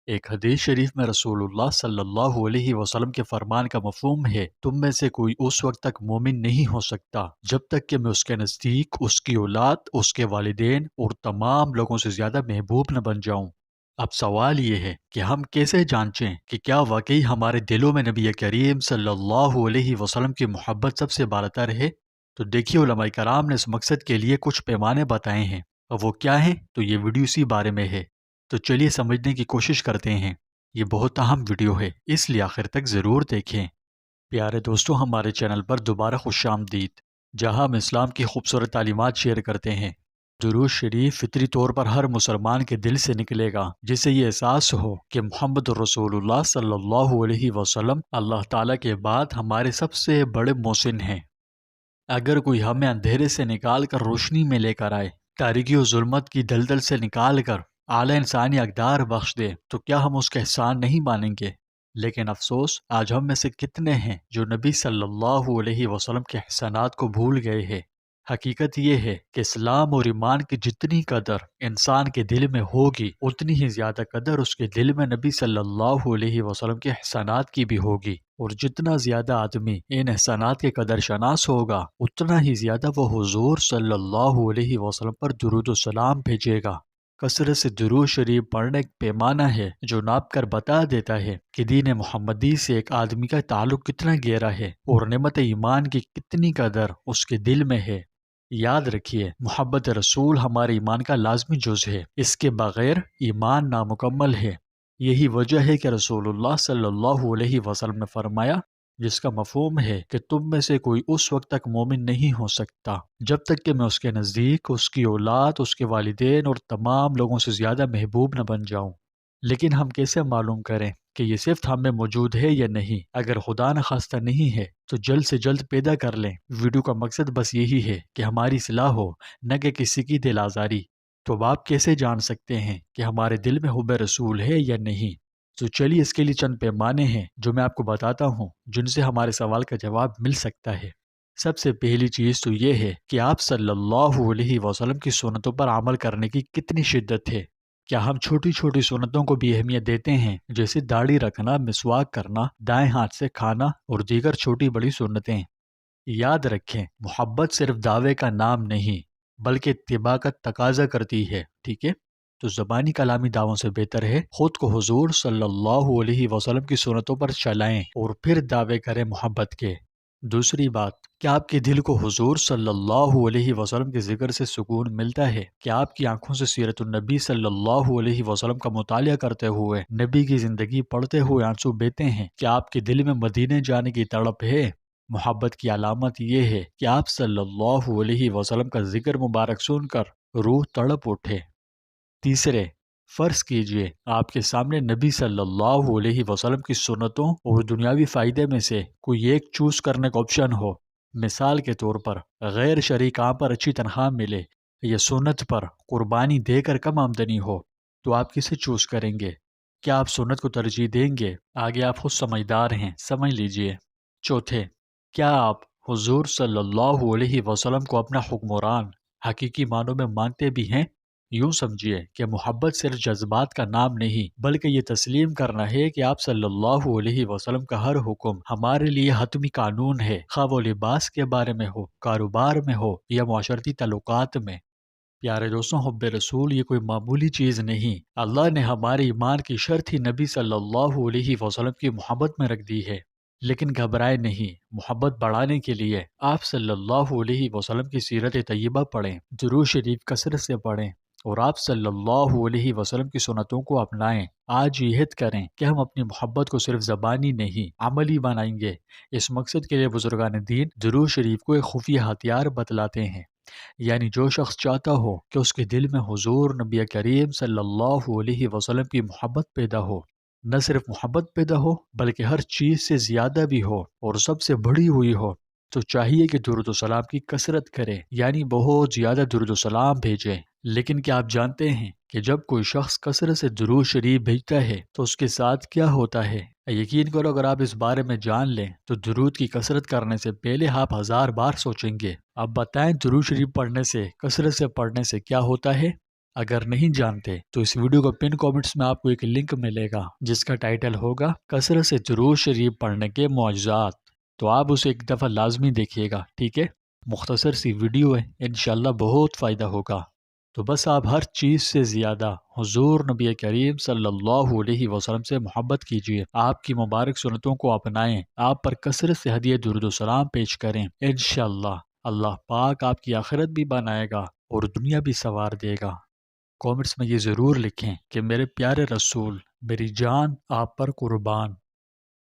ایک حدیث شریف میں رسول اللہ صلی اللہ علیہ وسلم کے فرمان کا مفہوم ہے، تم میں سے کوئی اس وقت تک مومن نہیں ہو سکتا جب تک کہ میں اس کے نزدیک اس کی اولاد، اس کے والدین اور تمام لوگوں سے زیادہ محبوب نہ بن جاؤں۔ اب سوال یہ ہے کہ ہم کیسے جانچیں کہ کیا واقعی ہمارے دلوں میں نبی کریم صلی اللہ علیہ وسلم کی محبت سب سے بالاتر ہے؟ تو دیکھیے، علماء کرام نے اس مقصد کے لیے کچھ پیمانے بتائے ہیں، اور وہ کیا ہیں تو یہ ویڈیو اسی بارے میں ہے۔ تو چلیے سمجھنے کی کوشش کرتے ہیں۔ یہ بہت اہم ویڈیو ہے، اس لیے آخر تک ضرور دیکھیں۔ پیارے دوستو، ہمارے چینل پر دوبارہ خوش آمدید، جہاں ہم اسلام کی خوبصورت تعلیمات شیئر کرتے ہیں۔ درود شریف فطری طور پر ہر مسلمان کے دل سے نکلے گا جسے یہ احساس ہو کہ محمد رسول اللہ صلی اللہ علیہ وسلم اللہ تعالیٰ کے بعد ہمارے سب سے بڑے محسن ہیں۔ اگر کوئی ہمیں اندھیرے سے نکال کر روشنی میں لے کر آئے، تاریکی و ظلمت کی دلدل سے نکال کر اعلیٰ انسانی اقدار بخش دے، تو کیا ہم اس کا احسان نہیں مانیں گے؟ لیکن افسوس، آج ہم میں سے کتنے ہیں جو نبی صلی اللہ علیہ وسلم کے احسانات کو بھول گئے ہیں۔ حقیقت یہ ہے کہ اسلام اور ایمان کی جتنی قدر انسان کے دل میں ہوگی، اتنی ہی زیادہ قدر اس کے دل میں نبی صلی اللہ علیہ وسلم کے احسانات کی بھی ہوگی، اور جتنا زیادہ آدمی ان احسانات کے قدر شناس ہوگا، اتنا ہی زیادہ وہ حضور صلی اللہ علیہ وسلم پر درود و سلام بھیجے گا۔ کثرت سے درود شریف پڑھنا ایک پیمانہ ہے جو ناپ کر بتا دیتا ہے کہ دین محمدی سے ایک آدمی کا تعلق کتنا گہرا ہے اور نعمت ایمان کی کتنی قدر اس کے دل میں ہے۔ یاد رکھیے، محبت رسول ہمارے ایمان کا لازمی جز ہے، اس کے بغیر ایمان نامکمل ہے۔ یہی وجہ ہے کہ رسول اللہ صلی اللہ علیہ وسلم نے فرمایا، جس کا مفہوم ہے کہ تم میں سے کوئی اس وقت تک مومن نہیں ہو سکتا جب تک کہ میں اس کے نزدیک اس کی اولاد، اس کے والدین اور تمام لوگوں سے زیادہ محبوب نہ بن جاؤں۔ لیکن ہم کیسے معلوم کریں کہ یہ صفت ہم میں موجود ہے یا نہیں؟ اگر خدا نخواستہ نہیں ہے تو جلد سے جلد پیدا کر لیں۔ ویڈیو کا مقصد بس یہی ہے کہ ہماری اصلاح ہو، نہ کہ کسی کی دل آزاری۔ تو اب آپ کیسے جان سکتے ہیں کہ ہمارے دل میں حب رسول ہے یا نہیں؟ تو چلیے اس کے لیے چند پیمانے ہیں جو میں آپ کو بتاتا ہوں، جن سے ہمارے سوال کا جواب مل سکتا ہے۔ سب سے پہلی چیز تو یہ ہے کہ آپ صلی اللہ علیہ وسلم کی سنتوں پر عمل کرنے کی کتنی شدت ہے۔ کیا ہم چھوٹی چھوٹی سنتوں کو بھی اہمیت دیتے ہیں، جیسے داڑھی رکھنا، مسواک کرنا، دائیں ہاتھ سے کھانا اور دیگر چھوٹی بڑی سنتیں؟ یاد رکھیں، محبت صرف دعوے کا نام نہیں بلکہ اتباع کا تقاضا کرتی ہے، ٹھیک ہے؟ تو زبانی کلامی دعووں سے بہتر ہے خود کو حضور صلی اللہ علیہ وسلم کی سنتوں پر چلائیں اور پھر دعوے کریں محبت کے۔ دوسری بات، کیا آپ کے دل کو حضور صلی اللہ علیہ وسلم کے ذکر سے سکون ملتا ہے؟ کیا آپ کی آنکھوں سے سیرت النبی صلی اللہ علیہ وسلم کا مطالعہ کرتے ہوئے، نبی کی زندگی پڑھتے ہوئے آنسو بہتے ہیں؟ کیا آپ کے دل میں مدینے جانے کی تڑپ ہے؟ محبت کی علامت یہ ہے کہ آپ صلی اللہ علیہ وسلم کا ذکر مبارک سن کر روح تڑپ اٹھے۔ تیسرے، فرض کیجئے آپ کے سامنے نبی صلی اللہ علیہ وسلم کی سنتوں اور دنیاوی فائدے میں سے کوئی ایک چوز کرنے کا آپشن ہو۔ مثال کے طور پر، غیر شرعی کام پر اچھی تنخواہ ملے یا سنت پر قربانی دے کر کم آمدنی ہو، تو آپ کسے چوز کریں گے؟ کیا آپ سنت کو ترجیح دیں گے؟ آگے آپ خود سمجھدار ہیں، سمجھ لیجئے۔ چوتھے، کیا آپ حضور صلی اللہ علیہ وسلم کو اپنا حکمران حقیقی معنوں میں مانتے بھی ہیں؟ یوں سمجھیے کہ محبت صرف جذبات کا نام نہیں بلکہ یہ تسلیم کرنا ہے کہ آپ صلی اللہ علیہ وسلم کا ہر حکم ہمارے لیے حتمی قانون ہے، خواہ وہ لباس کے بارے میں ہو، کاروبار میں ہو یا معاشرتی تعلقات میں۔ پیارے دوستوں، حب رسول یہ کوئی معمولی چیز نہیں۔ اللہ نے ہمارے ایمان کی شرط ہی نبی صلی اللہ علیہ وسلم کی محبت میں رکھ دی ہے۔ لیکن گھبرائے نہیں، محبت بڑھانے کے لیے آپ صلی اللہ علیہ وسلم کی سیرت طیبہ پڑھیں، درود شریف کثرت سے پڑھیں اور آپ صلی اللہ علیہ وسلم کی سنتوں کو اپنائیں۔ آج یہ عہد کریں کہ ہم اپنی محبت کو صرف زبانی نہیں، عملی بنائیں گے۔ اس مقصد کے لیے بزرگان دین درود شریف کو ایک خفیہ ہتھیار بتلاتے ہیں، یعنی جو شخص چاہتا ہو کہ اس کے دل میں حضور نبی کریم صلی اللہ علیہ وسلم کی محبت پیدا ہو، نہ صرف محبت پیدا ہو بلکہ ہر چیز سے زیادہ بھی ہو اور سب سے بڑی ہوئی ہو، تو چاہیے کہ درود و سلام کی کثرت کرے، یعنی بہت زیادہ درود و سلام بھیجے۔ لیکن کیا آپ جانتے ہیں کہ جب کوئی شخص کثرت سے درود شریف بھیجتا ہے تو اس کے ساتھ کیا ہوتا ہے؟ یقین کرو، اگر آپ اس بارے میں جان لیں تو درود کی کثرت کرنے سے پہلے آپ 1000 بار سوچیں گے۔ اب بتائیں، درود شریف پڑھنے سے، کثرت سے پڑھنے سے کیا ہوتا ہے؟ اگر نہیں جانتے تو اس ویڈیو کو پن کامنٹس میں آپ کو ایک لنک ملے گا جس کا ٹائٹل ہوگا کثرت سے درود شریف پڑھنے کے معجزات، تو آپ اسے ایک دفعہ لازمی دیکھیے گا، ٹھیک ہے؟ مختصر سی ویڈیو ہے، انشاءاللہ بہت فائدہ ہوگا۔ تو بس آپ ہر چیز سے زیادہ حضور نبی کریم صلی اللہ علیہ وسلم سے محبت کیجیے، آپ کی مبارک سنتوں کو اپنائیں، آپ پر کثرت سے ہدیہ درود و سلام پیش کریں، انشاءاللہ اللہ پاک آپ کی آخرت بھی بنائے گا اور دنیا بھی سنوار دے گا۔ کامنٹس میں یہ ضرور لکھیں کہ میرے پیارے رسول، میری جان آپ پر قربان۔